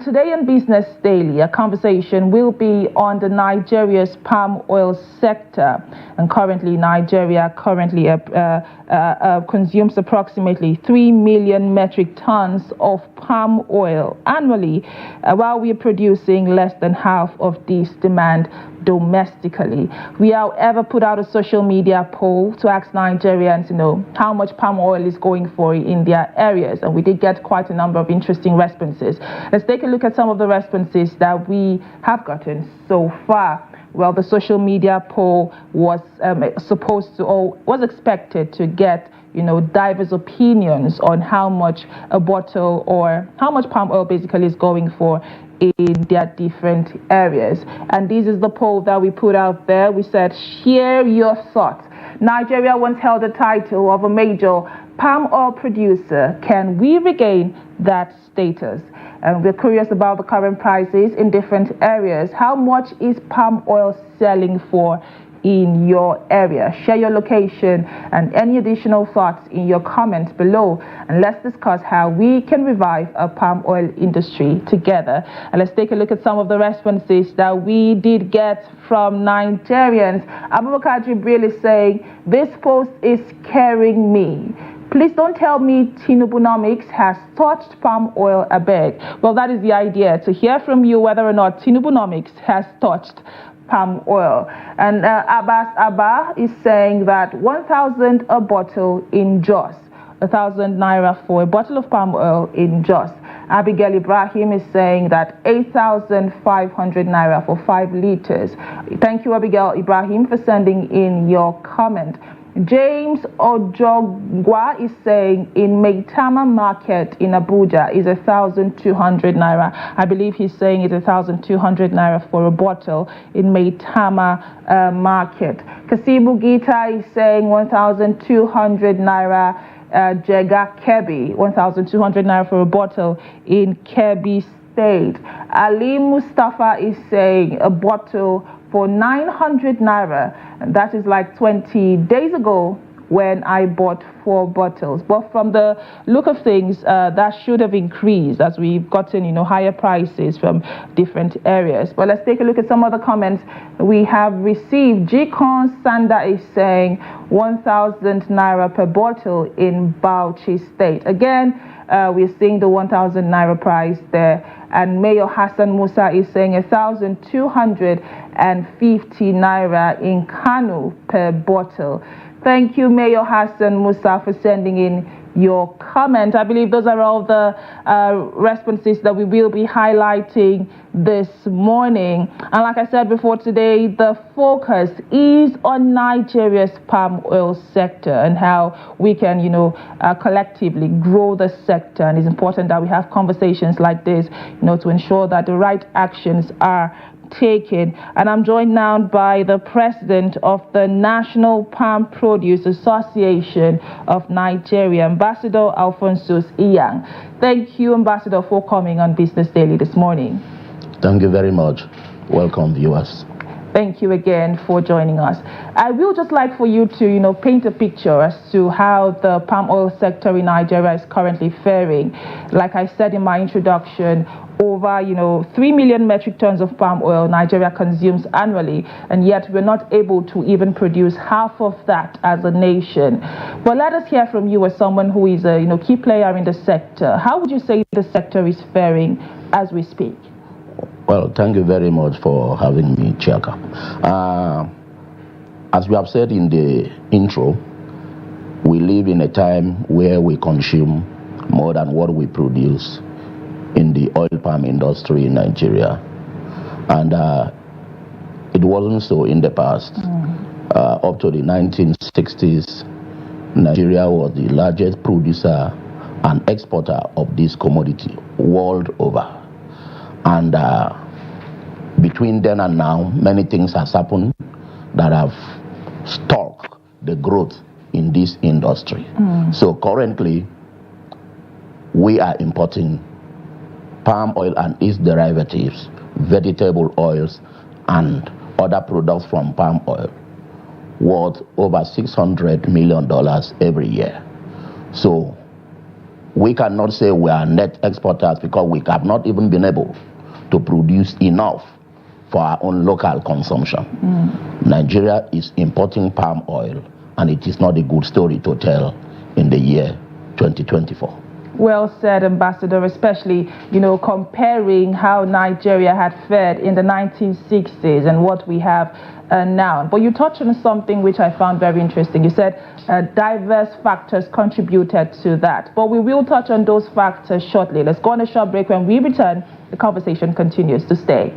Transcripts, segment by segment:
Today in Business Daily, a conversation will be on the Nigeria's palm oil sector. And currently, Nigeria consumes approximately 3 million metric tons of palm oil annually, while we are producing less than half of this demand domestically. We, however, put out a social media poll to ask Nigerians, how much palm oil is going for in their areas, and we did get quite a number of interesting responses. Let's take a look at some of the responses that we have gotten so far. Well, the social media poll was expected to get diverse opinions on how much a bottle or how much palm oil basically is going for in their different areas. And this is the poll that we put out there. We said, share your thoughts. Nigeria once held the title of a major palm oil producer. Can we regain that status? And we're curious about the current prices in different areas. How much is palm oil selling for in your area? Share your location and any additional thoughts in your comments below, and let's discuss how we can revive a palm oil industry together. And let's take a look at some of the responses that we did get from Nigerians. Abubakar Jibril is saying, this post is scaring me. Please don't tell me Tinubunomics has touched palm oil, I beg. Well, that is the idea, to hear from you whether or not Tinubunomics has touched palm oil. And Abbas Abba is saying that 1,000 a bottle in Jos, 1,000 naira for a bottle of palm oil in Jos. Abigail Ibrahim is saying that 8,500 naira for 5 liters. Thank you, Abigail Ibrahim, for sending in your comment. James Ojogwa is saying in Maitama Market in Abuja is 1,200 naira. I believe he's saying it's 1,200 naira for a bottle in Maitama Market. Kasibu Gita is saying 1,200 naira. Jega Kebbi, 1,200 naira for a bottle in Kebbi State. Ali Mustafa is saying a bottle for 900 naira. And that is like 20 days ago when I bought 4 bottles. But from the look of things, that should have increased as we've gotten, higher prices from different areas. But let's take a look at some of the comments we have received. G-Con Sanda is saying 1,000 naira per bottle in Bauchi State. Again, we're seeing the 1,000 naira price there. And Mayor Hassan Musa is saying 1,250 naira in Kanu per bottle. Thank you, Mayor Hassan Musa, for sending in your comment. I believe those are all the responses that we will be highlighting this morning. And like I said before, today the focus is on Nigeria's palm oil sector and how we can, collectively grow the sector. And it's important that we have conversations like this, to ensure that the right actions are taken. And I'm joined now by the president of the National Palm Produce Association of Nigeria, Ambassador Alphonsus Inyang. Thank you, Ambassador, for coming on Business Daily this morning. Thank you very much. Welcome, viewers. Thank you again for joining us. I will just like for you to, paint a picture as to how the palm oil sector in Nigeria is currently faring. Like I said in my introduction, over 3 million metric tons of palm oil Nigeria consumes annually, and yet we're not able to even produce half of that as a nation. But let us hear from you as someone who is a key player in the sector. How would you say the sector is faring as we speak? Well, thank you very much for having me, Chiaka. As we have said in the intro, we live in a time where we consume more than what we produce in the oil palm industry in Nigeria. And it wasn't so in the past. Up to the 1960s, Nigeria was the largest producer and exporter of this commodity world over. And between then and now, many things have happened that have stalled the growth in this industry. So currently, we are importing palm oil and its derivatives, vegetable oils, and other products from palm oil worth over $600 million every year. So we cannot say we are net exporters because we have not even been able to produce enough for our own local consumption. Nigeria is importing palm oil, and it is not a good story to tell in the year 2024. Well said, Ambassador, especially, comparing how Nigeria had fared in the 1960s and what we have now. But you touched on something which I found very interesting. You said diverse factors contributed to that. But we will touch on those factors shortly. Let's go on a short break. When we return, the conversation continues. To stay.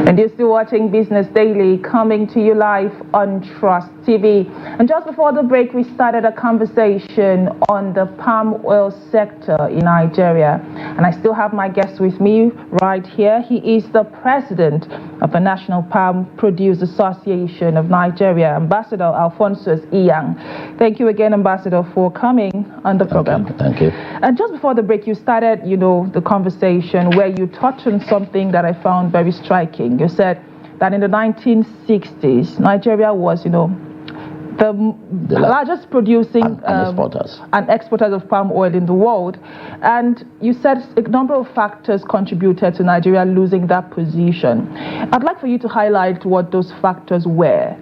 And you're still watching Business Daily, coming to you live on Trust TV. And just before the break, we started a conversation on the palm oil sector in Nigeria. And I still have my guest with me right here. He is the president of the National Palm Produce Association of Nigeria, Ambassador Alphonsus Inyang. Thank you again, Ambassador, for coming on the program. Thank you. And just before the break, you started, the conversation where you touched on something that I found very striking. You said that in the 1960s, Nigeria was, the largest producing and exporters of palm oil in the world. And you said a number of factors contributed to Nigeria losing that position. I'd like for you to highlight what those factors were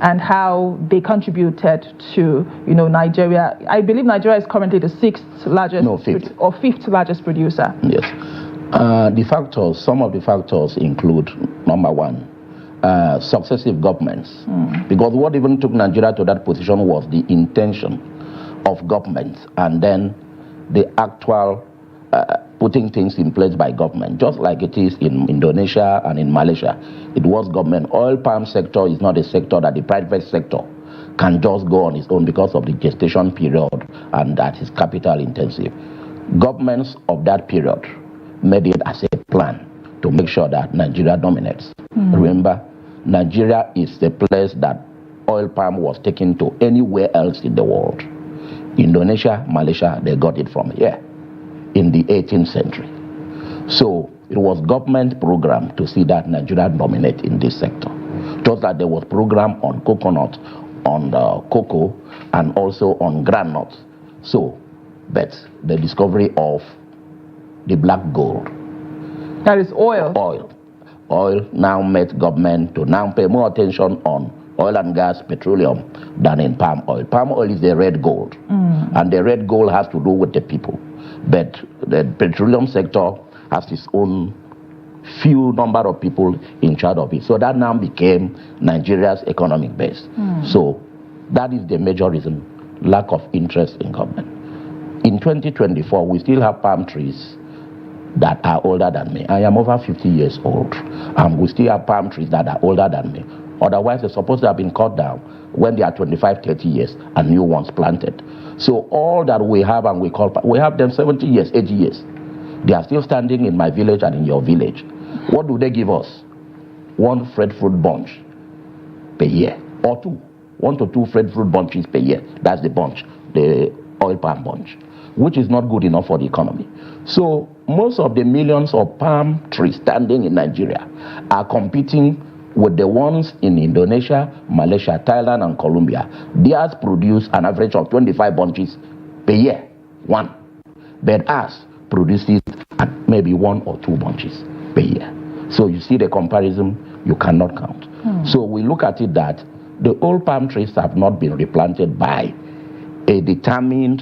and how they contributed to, Nigeria. I believe Nigeria is currently the fifth largest producer. Yes. Some of the factors include, number one, successive governments. Because what even took Nigeria to that position was the intention of governments and then the actual putting things in place by government, just like it is in Indonesia and in Malaysia. It was government. Oil palm sector is not a sector that the private sector can just go on its own because of the gestation period and that is capital intensive. Governments of that period made it as a plan to make sure that Nigeria dominates. Remember, Nigeria is the place that oil palm was taken to anywhere else in the world. Indonesia, Malaysia, they got it from here in the 18th century. So it was government program to see that Nigeria dominate in this sector. Just that there was program on coconut, on the cocoa, and also on groundnuts. So, but the discovery of the black gold. That is oil. Oil now made government to now pay more attention on oil and gas, petroleum, than in palm oil. Palm oil is the red gold, and the red gold has to do with the people. But the petroleum sector has its own few number of people in charge of it. So that now became Nigeria's economic base. So that is the major reason, lack of interest in government. In 2024, we still have palm trees that are older than me. I am over 50 years old, and we still have palm trees that are older than me. Otherwise, they're supposed to have been cut down when they are 25, 30 years and new ones planted. So all that we have and we have them 70 years, 80 years. They are still standing in my village and in your village. What do they give us? One breadfruit bunch per year, or two. 1 to 2 breadfruit bunches per year. That's the bunch, the oil palm bunch, which is not good enough for the economy. So most of the millions of palm trees standing in Nigeria are competing with the ones in Indonesia, Malaysia, Thailand, and Colombia. Theirs produce an average of 25 bunches per year, one. But ours produces at maybe 1 or 2 bunches per year. So you see the comparison, you cannot count. So we look at it that the old palm trees have not been replanted by a determined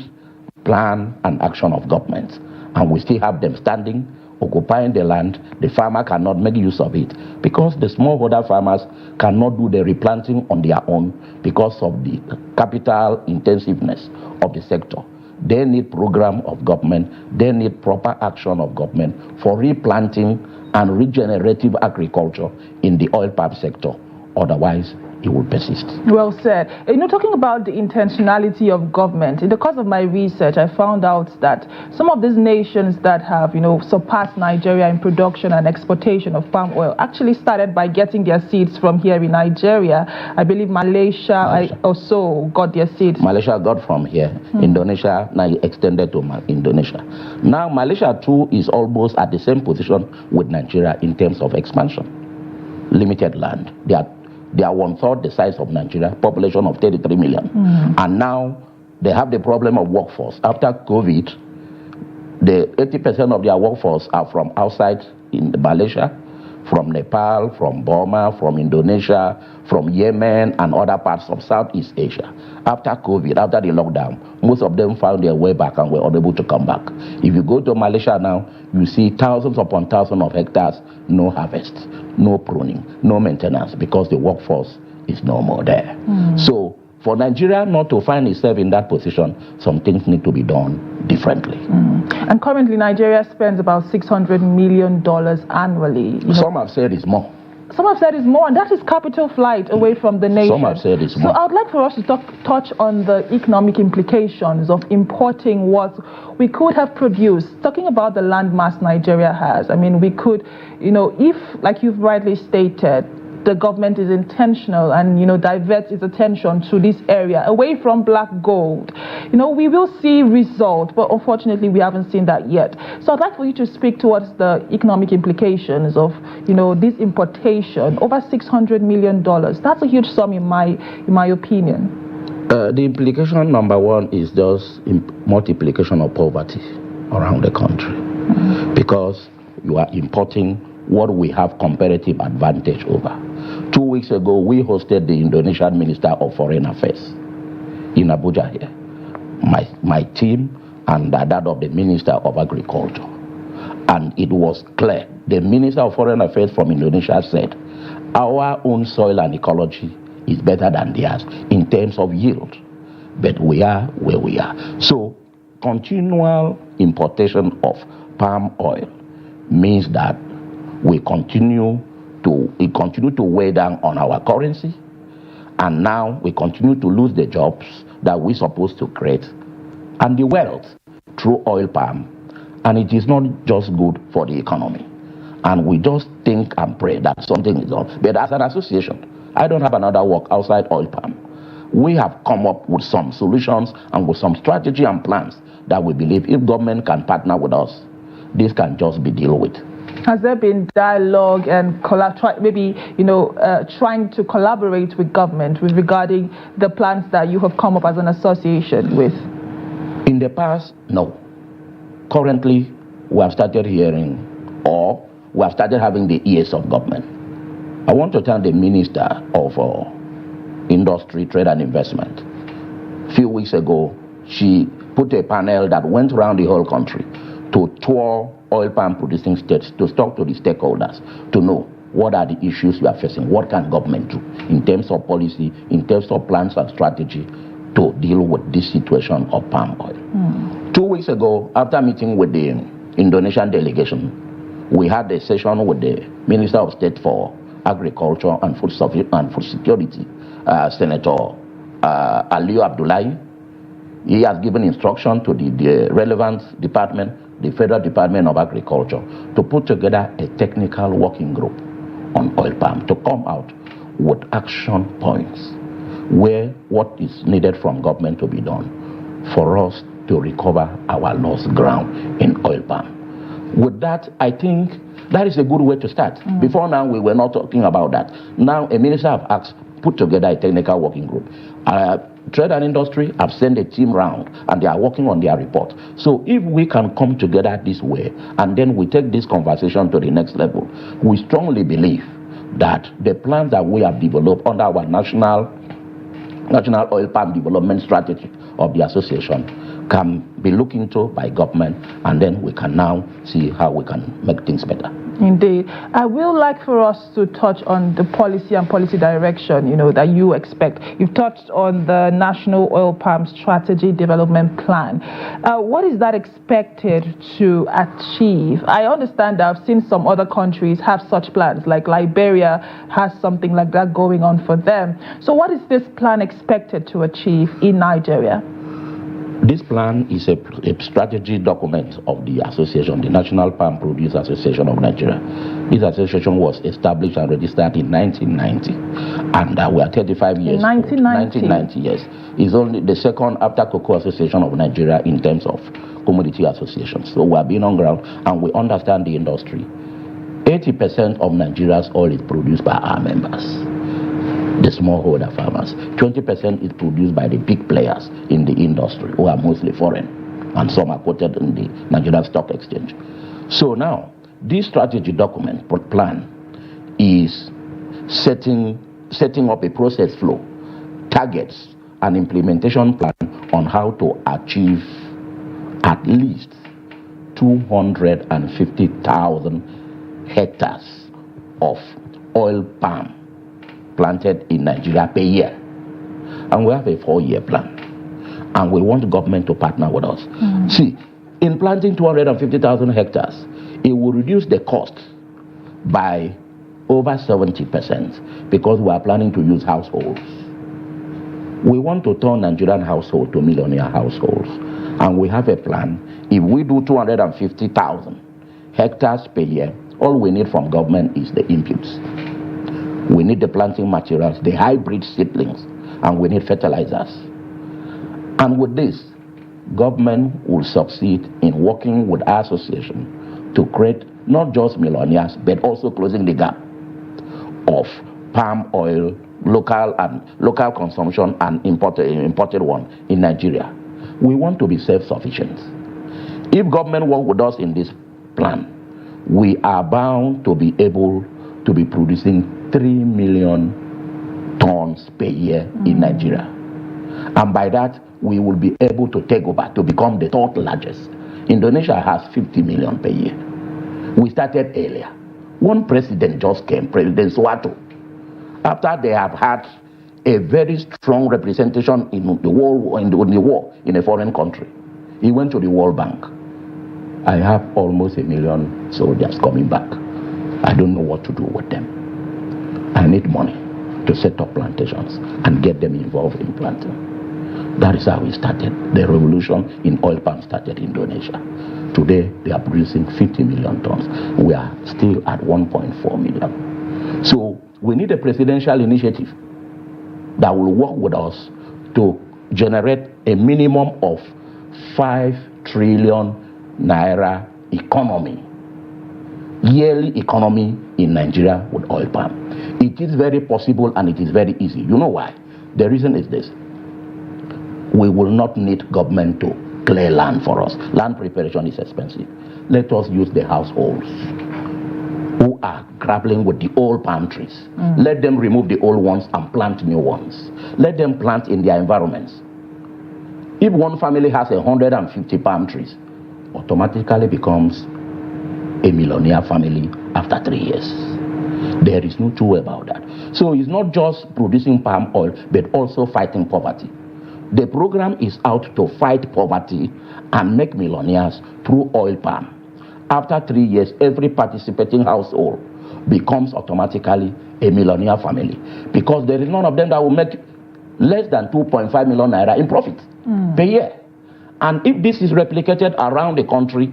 plan and action of government. And we still have them standing, occupying the land. The farmer cannot make use of it because the smallholder farmers cannot do the replanting on their own because of the capital intensiveness of the sector. They need program of government. They need proper action of government for replanting and regenerative agriculture in the oil palm sector. Otherwise, it will persist. Well said. Talking about the intentionality of government, in the course of my research, I found out that some of these nations that have, surpassed Nigeria in production and exportation of palm oil actually started by getting their seeds from here in Nigeria. I believe Malaysia also got their seeds. Malaysia got from here. Indonesia now extended to Indonesia. Now Malaysia too is almost at the same position with Nigeria in terms of expansion. Limited land. They are 1/3 the size of Nigeria, population of 33 million. And now They have the problem of workforce. After COVID, the 80% of their workforce are from outside in Malaysia, from Nepal, from Burma, from Indonesia, from Yemen, and other parts of Southeast Asia. After COVID, after the lockdown, most of them found their way back and were unable to come back. If you go to Malaysia now, you see thousands upon thousands of hectares, no harvest, no pruning, no maintenance, because the workforce is no more there. So for Nigeria not to find itself in that position, some things need to be done differently. And currently, Nigeria spends about $600 million annually. Some have said it's more. Some have said it's more, and that is capital flight away from the nation. Some have said it's more. So I would like for us to touch on the economic implications of importing what we could have produced. Talking about the landmass Nigeria has, I mean, we could, if, like you've rightly stated, the government is intentional and, diverts its attention to this area away from black gold, we will see results, but unfortunately we haven't seen that yet. So I'd like for you to speak towards the economic implications of, this importation, over $600 million. That's a huge sum in my opinion. The implication number one is just multiplication of poverty around the country, because you are importing what we have comparative advantage over. 2 weeks ago, we hosted the Indonesian Minister of Foreign Affairs in Abuja here. My team and that of the Minister of Agriculture. And it was clear. The Minister of Foreign Affairs from Indonesia said, our own soil and ecology is better than theirs in terms of yield. But we are where we are. So continual importation of palm oil means that we continue to weigh down on our currency, and now we continue to lose the jobs that we're supposed to create and the wealth through oil palm, and it is not just good for the economy. And we just think and pray that something is done. But as an association, I don't have another work outside oil palm. We have come up with some solutions and with some strategy and plans that we believe if government can partner with us, this can just be dealt with. Has there been dialogue and trying to collaborate with government regarding the plans that you have come up as an association with? In the past, no. Currently, we have started hearing, or we have started having the ears of government. I want to thank the Minister of Industry, Trade and Investment. A few weeks ago, she put a panel that went around the whole country to tour oil palm producing states, to talk to the stakeholders, to know what are the issues we are facing, what can government do in terms of policy, in terms of plans and strategy to deal with this situation of palm oil. 2 weeks ago, after meeting with the Indonesian delegation, we had a session with the Minister of State for Agriculture and Food Security, Senator Aliyu Abdullahi. He has given instruction to the relevant department, the Federal Department of Agriculture, to put together a technical working group on oil palm to come out with action points where what is needed from government to be done for us to recover our lost ground in oil palm. With that, I think that is a good way to start. Before now, we were not talking about that. Now, a minister have asked, put together a technical working group. Trade and Industry have sent a team round and they are working on their report. So if we can come together this way and then we take this conversation to the next level, we strongly believe that the plans that we have developed under our national oil palm development strategy of the association can be looked into by government, and then we can now see how we can make things better. Indeed. I will like for us to touch on the policy and policy direction, that you expect. You've touched on the National Oil Palm Strategy Development Plan. What is that expected to achieve? I understand that I've seen some other countries have such plans, like Liberia has something like that going on for them. So what is this plan expected to achieve in Nigeria? This plan is a strategy document of the association, the National Palm Producer Association of Nigeria. This association was established and registered in 1990, and we are 35 years. 1990, yes. It's only the second after Cocoa Association of Nigeria in terms of commodity associations. So we have been on ground and we understand the industry. 80% of Nigeria's oil is produced by our members. the smallholder farmers. 20% is produced by the big players in the industry, who are mostly foreign, and some are quoted in the Nigerian Stock Exchange. So now, this strategy document plan is setting up a process flow, targets, an implementation plan on how to achieve at least 250,000 hectares of oil palm planted in Nigeria per year. And we have a 4-year plan. And we want the government to partner with us. See, in planting 250,000 hectares, it will reduce the cost by over 70% because we are planning to use households. We want to turn Nigerian households to millionaire households. And we have a plan. If we do 250,000 hectares per year, all we need from government is the inputs. We need the planting materials, the hybrid seedlings, and we need fertilizers. And with this, government will succeed in working with our association to create not just millionaires, but also closing the gap of palm oil, local consumption and imported one in Nigeria. We want to be self-sufficient. If government work with us in this plan, we are bound to be able to be producing 3 million tons per year in Nigeria. And by that, we will be able to take over to become the third largest. Indonesia has 50 million per year. We started earlier. One president just came, President Suharto. After they have had a very strong representation in the war in a foreign country, he went to the World Bank. I have almost 1 million soldiers coming back. I don't know what to do with them. I need money to set up plantations and get them involved in planting. That is how we started. The revolution in oil palm started in Indonesia. Today, they are producing 50 million tons. We are still at 1.4 million. So we need a presidential initiative that will work with us to generate a minimum of 5 trillion naira economy, yearly economy in Nigeria with oil palm. It is very possible and it is very easy. You know why? The reason is this. We will not need government to clear land for us. Land preparation is expensive. Let us use the households who are grappling with the old palm trees. Let them remove the old ones and plant new ones. Let them plant in their environments. If one family has 150 palm trees, automatically becomes a millionaire family after 3 years. There is no two way about that. So it's not just producing palm oil, but also fighting poverty. The program is out to fight poverty and make millionaires through oil palm. After 3 years, every participating household becomes automatically a millionaire family because there is none of them that will make less than 2.5 million naira in profit per year. And if this is replicated around the country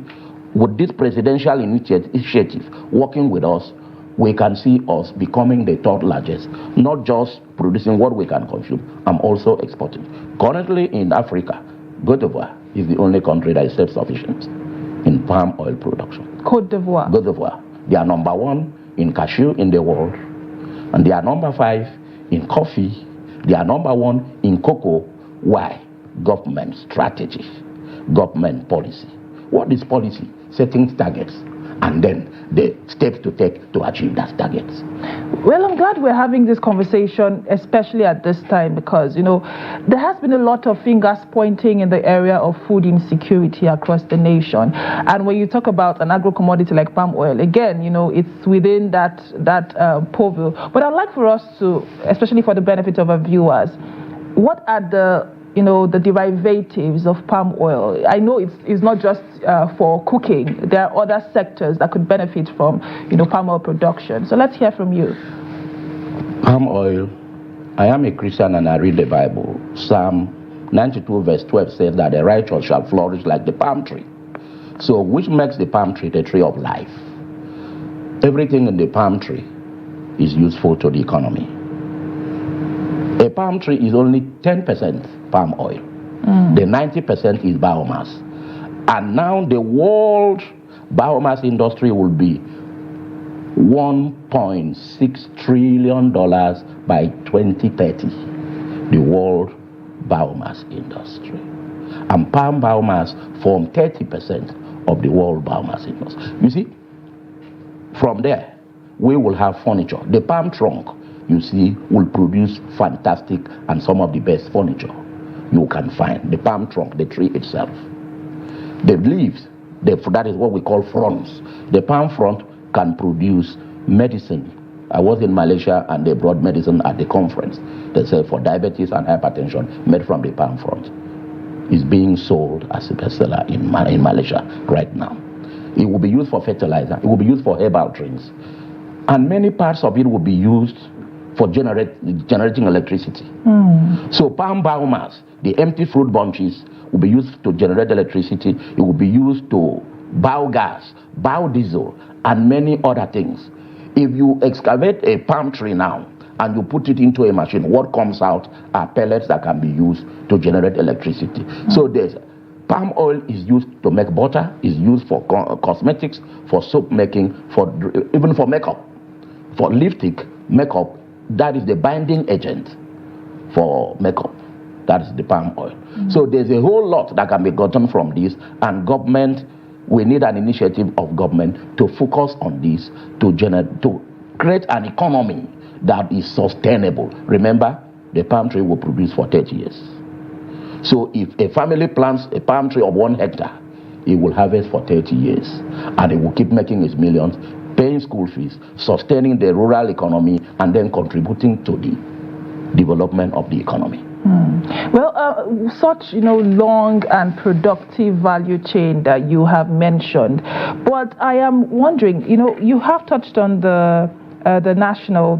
with this presidential initiative working with us, we can see us becoming the third largest, not just producing what we can consume, I'm also exporting. Currently in Africa, Côte d'Ivoire is the only country that is self-sufficient in palm oil production. Côte d'Ivoire. Côte d'Ivoire. They are number 1 in cashew in the world, and they are number 5 in coffee. They are number 1 in cocoa. Why? Government strategy, government policy. What is policy? Setting targets, and then the steps to take to achieve that targets. Well, I'm glad we're having this conversation, especially at this time, because, you know, there has been a lot of fingers pointing in the area of food insecurity across the nation. And when you talk about an agro-commodity like palm oil, again, you know, it's within that purview. But I'd like for us to, especially for the benefit of our viewers, what are the derivatives of palm oil? I know it's not just for cooking. There are other sectors that could benefit from, palm oil production. So let's hear from you. Palm oil. I am a Christian and I read the Bible. Psalm 92 verse 12 says that the righteous shall flourish like the palm tree. So which makes the palm tree the tree of life? Everything in the palm tree is useful to the economy. A palm tree is only 10% palm oil. The 90% is biomass. And now the world biomass industry will be $1.6 trillion by 2030, the world biomass industry. And palm biomass form 30% of the world biomass industry. You see, from there, we will have furniture. The palm trunk, you see, will produce fantastic and some of the best furniture you can find. The palm trunk, the tree itself. The leaves, that is what we call fronds. The palm frond can produce medicine. I was in Malaysia and they brought medicine at the conference. They said for diabetes and hypertension made from the palm frond. Is being sold as a bestseller in Malaysia right now. It will be used for fertilizer. It will be used for herbal drinks. And many parts of it will be used for generating electricity. So palm biomass, the empty fruit bunches, will be used to generate electricity. It will be used to biogas, biodiesel, and many other things. If you excavate a palm tree now and you put it into a machine, what comes out are pellets that can be used to generate electricity. So there's palm oil is used to make butter, is used for cosmetics, for soap making, even for makeup, for lipstick, makeup. That is the binding agent for makeup. That is the palm oil. So there's a whole lot that can be gotten from this, and government, we need an initiative of government to focus on this, to create an economy that is sustainable. Remember, the palm tree will produce for 30 years. So if a family plants a palm tree of 1 hectare, it will harvest for 30 years, and it will keep making its millions, paying school fees, sustaining the rural economy, and then contributing to the development of the economy. Well, such long and productive value chain that you have mentioned, but I am wondering, you have touched on the national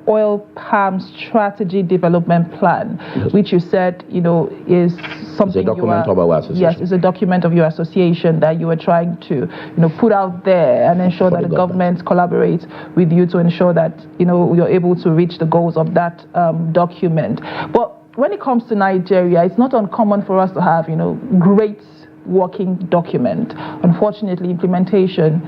oil palm strategy development plan, yes, which you said is something. It's a document of our association. Yes, it's a document of your association that you are trying to put out there and ensure that the government collaborates with you to ensure that you're able to reach the goals of that document. But when it comes to Nigeria, it's not uncommon for us to have great working document. Unfortunately, implementation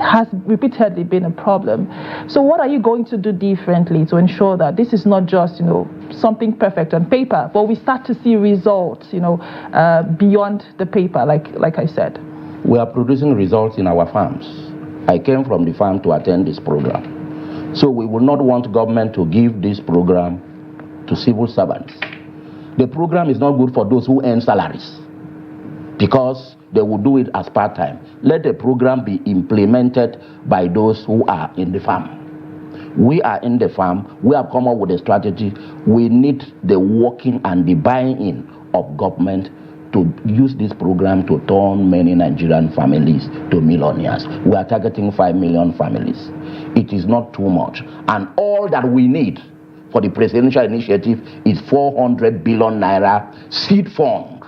has repeatedly been a problem. So what are you going to do differently to ensure that this is not just something perfect on paper, but we start to see results beyond the paper, like I said? We are producing results in our farms. I came from the farm to attend this program. So we will not want government to give this program to civil servants. The program is not good for those who earn salaries, because they will do it as part-time. Let the program be implemented by those who are in the farm. We are in the farm. We have come up with a strategy. We need the working and the buy-in of government to use this program to turn many Nigerian families to millionaires. We are targeting 5 million families. It is not too much. And all that we need for the presidential initiative is 400 billion naira seed fund.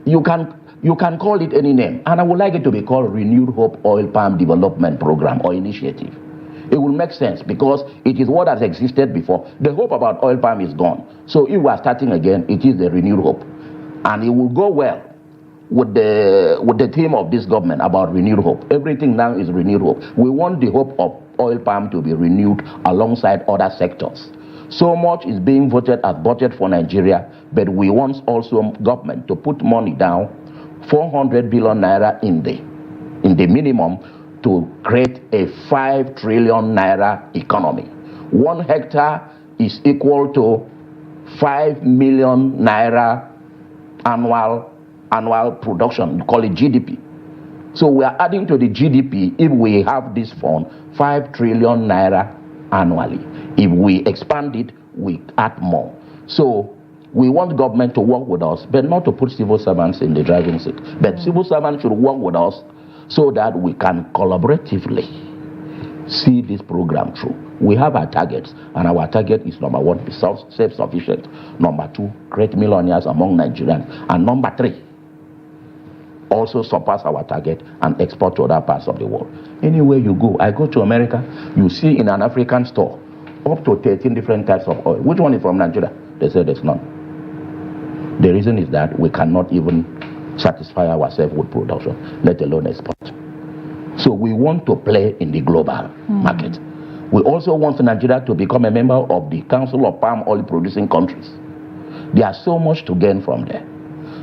You can call it any name, and I would like it to be called Renewed Hope Oil Palm Development Program or Initiative. It will make sense because it is what has existed before. The hope about oil palm is gone. So if we are starting again, it is the renewed hope. And it will go well with the theme of this government about renewed hope. Everything now is renewed hope. We want the hope of oil palm to be renewed alongside other sectors. So much is being voted as budget for Nigeria, but we want also government to put money down, 400 billion naira in the minimum, to create a 5 trillion naira economy. 1 hectare is equal to 5 million naira annual production. You call it GDP. So we are adding to the GDP, if we have this fund, 5 trillion naira annually. If we expand it, we add more. So we want government to work with us, but not to put civil servants in the driving seat. But civil servants should work with us so that we can collaboratively see this program through. We have our targets, and our target is number 1, be self-sufficient. Number 2, create millionaires among Nigerians. And number 3, also surpass our target and export to other parts of the world. Anywhere you go, I go to America, you see in an African store up to 13 different types of oil. Which one is from Nigeria? They say there's none. The reason is that we cannot even satisfy ourselves with production, let alone export. So we want to play in the global market. We also want Nigeria to become a member of the Council of Palm Oil Producing Countries. There's so much to gain from there,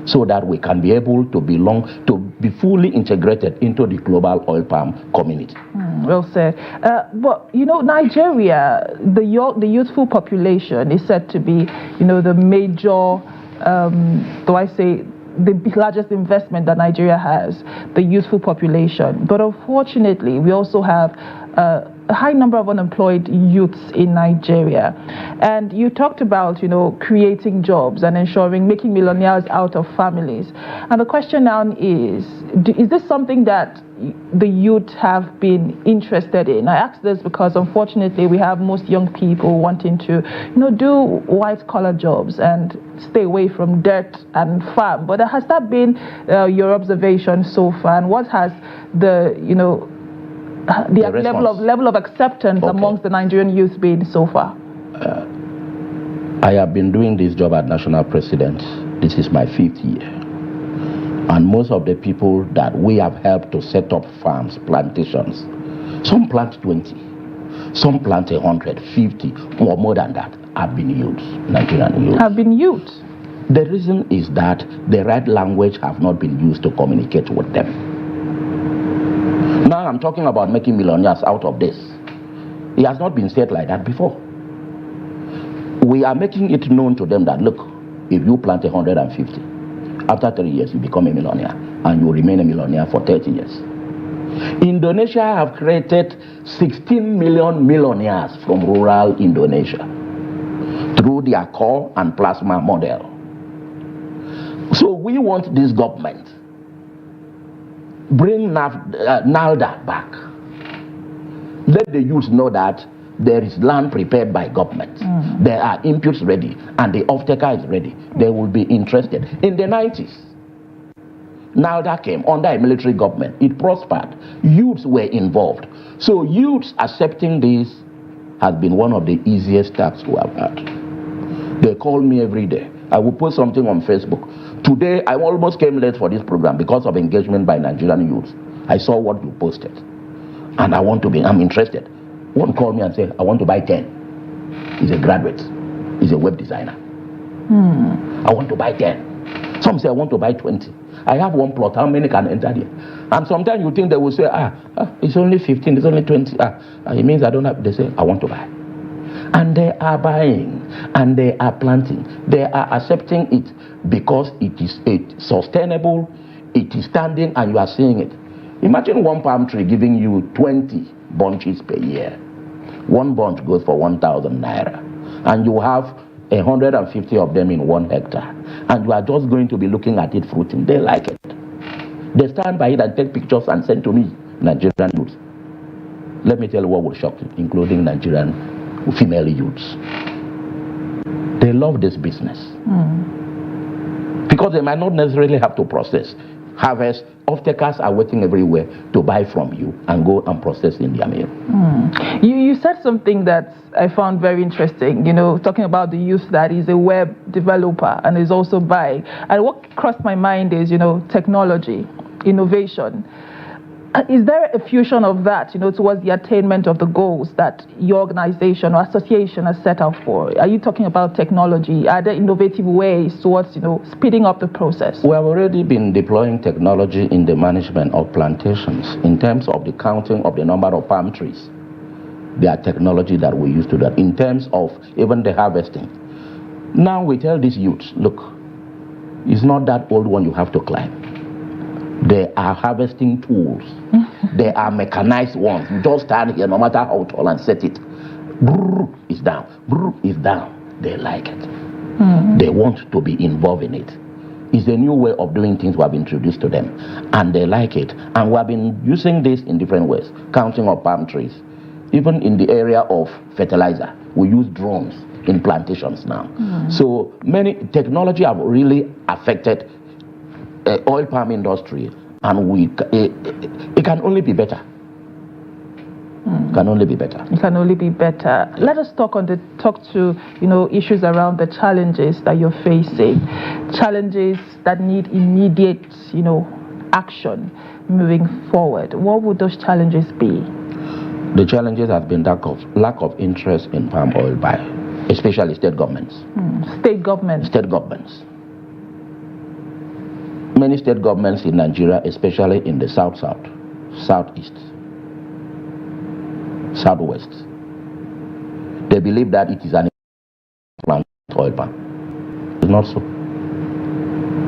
so that we can be able to be fully integrated into the global oil palm community. Well said. But you know, Nigeria, the youthful population is said to be, you know, the major, the largest investment that Nigeria has, the youthful population. But unfortunately, we also have a high number of unemployed youths in Nigeria. And you talked about, you know, creating jobs and ensuring making millionaires out of families. And the question now is this something that the youth have been interested in? I ask this because unfortunately we have most young people wanting to, you know, do white-collar jobs and stay away from dirt and farm. But has that been your observation so far? And what has the, you know, the level of acceptance amongst the Nigerian youth been so far? I have been doing this job as national president. This is my 5th year. And most of the people that we have helped to set up farms, plantations, some plant 20, some plant 150, or more than that, have been youths, Nigerian youths. Have been youths? The reason is that the right language have not been used to communicate with them. Now I'm talking about making millionaires out of this. It has not been said like that before. We are making it known to them that, look, if you plant 150, after 3 years you become a millionaire, and you remain a millionaire for 30 years. Indonesia have created 16 million millionaires from rural Indonesia through their core and plasma model. So we want this government bring NALDA back. Let the youth know that there is land prepared by government. There are inputs ready, and the off-taker is ready. They will be interested. In the 90s, NALDA came under a military government. It prospered. Youths were involved. So youths accepting this has been one of the easiest tasks we have had. They call me every day. I will post something on Facebook. Today, I almost came late for this program because of engagement by Nigerian youths. I saw what you posted, and I'm interested. One called me and said, I want to buy 10. He's a graduate. He's a web designer. I want to buy 10. Some say, I want to buy 20. I have one plot. How many can enter there? And sometimes you think they will say, it's only 15, it's only 20. It means I don't have. They say, I want to buy. And they are buying, and they are planting. They are accepting it because it is sustainable, it is standing, and you are seeing it. Imagine one palm tree giving you 20 bunches per year. One bunch goes for 1,000 naira, and you have 150 of them in 1 hectare, and you are just going to be looking at it fruiting. They like it. They stand by it and take pictures and send to me, Nigerian youths. Let me tell you what will shock you, including Nigerian female youths. They love this business because they might not necessarily have to process, harvest. Off-takers are waiting everywhere to buy from you and go and process in their mill. You said something that I found very interesting, you know, talking about the youth that is a web developer and is also buying. And what crossed my mind is, you know, technology, innovation. Is there a fusion of that, you know, towards the attainment of the goals that your organization or association has set out for? Are you talking about technology? Are there innovative ways towards, you know, speeding up the process? We have already been deploying technology in the management of plantations in terms of the counting of the number of palm trees. There are technology that we use to that in terms of even the harvesting. Now we tell these youths, look, it's not that old one you have to climb. They are harvesting tools. They are mechanized ones. You just stand here, no matter how tall, and set it. Brrr, it's down. Brrr, it's down. They like it. They want to be involved in it. It's a new way of doing things we have introduced to them, and they like it. And we have been using this in different ways, counting of palm trees. Even in the area of fertilizer, we use drones in plantations now. So many technology have really affected oil palm industry, and it can only be better. Can only be better. It can only be better. Let us talk to you know, issues around the challenges that you're facing, challenges that need immediate, you know, action moving forward, what would those challenges be? The challenges have been lack of interest in palm oil by especially state governments. State governments? State governments. Many state governments in Nigeria, especially in the south-south, southeast, southwest, they believe that it is an plant oil palm. It's not so.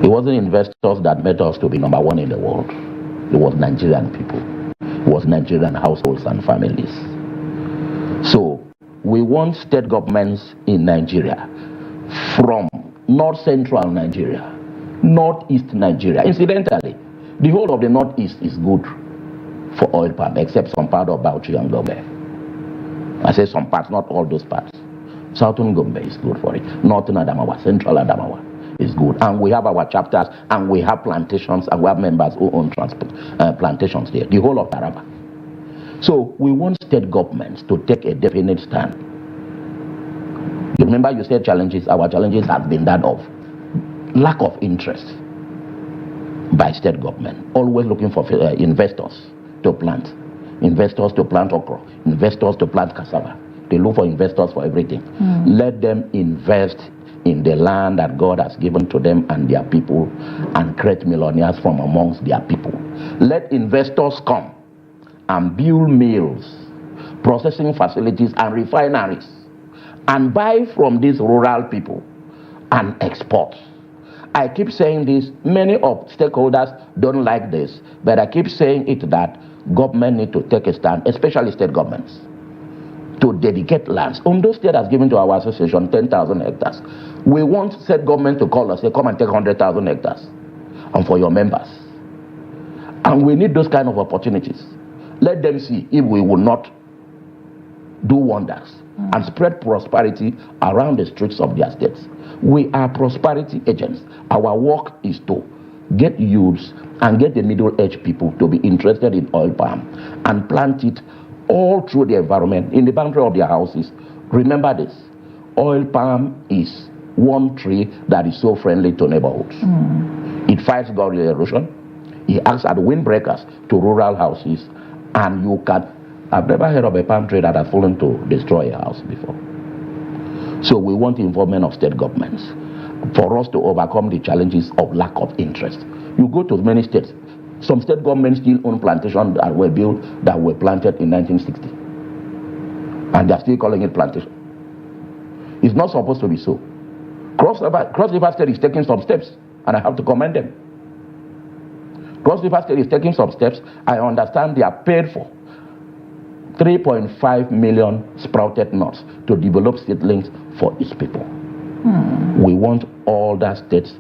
It wasn't investors that made us to be number one in the world. It was Nigerian people. It was Nigerian households and families. So we want state governments in Nigeria from north-central Nigeria, northeast Nigeria. Incidentally, the whole of the northeast is good for oil palm, except some part of Bauchi and Gombe. I say some parts, not all those parts. Southern Gombe is good for it. Northern Adamawa, central Adamawa is good. And we have our chapters, and we have plantations, and we have members who own plantations there, the whole of Taraba. So we want state governments to take a definite stand. You remember you said challenges. Our challenges have been that of lack of interest by state government, always looking for investors to plant okra, investors to plant cassava. They look for investors for everything. Let them invest in the land that God has given to them and their people and create millionaires from amongst their people. Let investors come and build mills, processing facilities and refineries and buy from these rural people and export. I keep saying this, many of stakeholders don't like this, but I keep saying it that government need to take a stand, especially state governments, to dedicate lands. Ondo State has given to our association 10,000 hectares. We want state government to call us, say, come and take 100,000 hectares and for your members. And we need those kind of opportunities. Let them see if we will not do wonders and spread prosperity around the streets of their states. We are prosperity agents. Our work is to get youths and get the middle-aged people to be interested in oil palm and plant it all through the environment, in the boundary of their houses. Remember this, oil palm is one tree that is so friendly to neighborhoods. It fights soil erosion. It acts as windbreakers to rural houses, and you can, I've never heard of a palm tree that has fallen to destroy a house before. So we want involvement of state governments for us to overcome the challenges of lack of interest. You go to many states, some state governments still own plantations that were built, that were planted in 1960. And they're still calling it plantation. It's not supposed to be so. Cross River State is taking some steps, and I have to commend them. Cross River State is taking some steps. I understand they are paid for 3.5 million sprouted nuts to develop seedlings for its people. We want all the states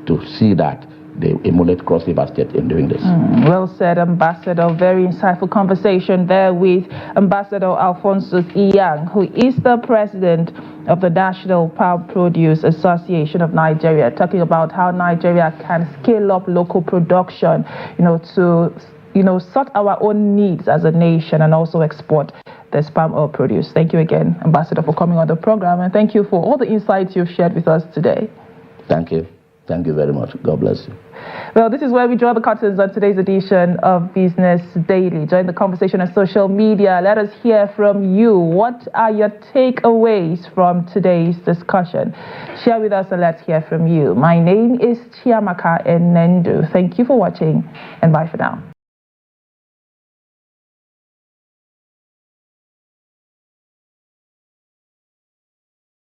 to see that they emulate Cross River State in doing this. Well said, Ambassador. Very insightful conversation there with Ambassador Alphonsus Inyang, who is the president of the National Palm Produce Association of Nigeria, talking about how Nigeria can scale up local production, to sort our own needs as a nation and also export this palm oil produce. Thank you again, Ambassador, for coming on the program, and thank you for all the insights you've shared with us today. Thank you. Thank you very much. God bless you. Well, this is where we draw the curtains on today's edition of Business Daily. Join the conversation on social media. Let us hear from you. What are your takeaways from today's discussion? Share with us and let's hear from you. My name is Chiamaka Enendu. Thank you for watching, and bye for now.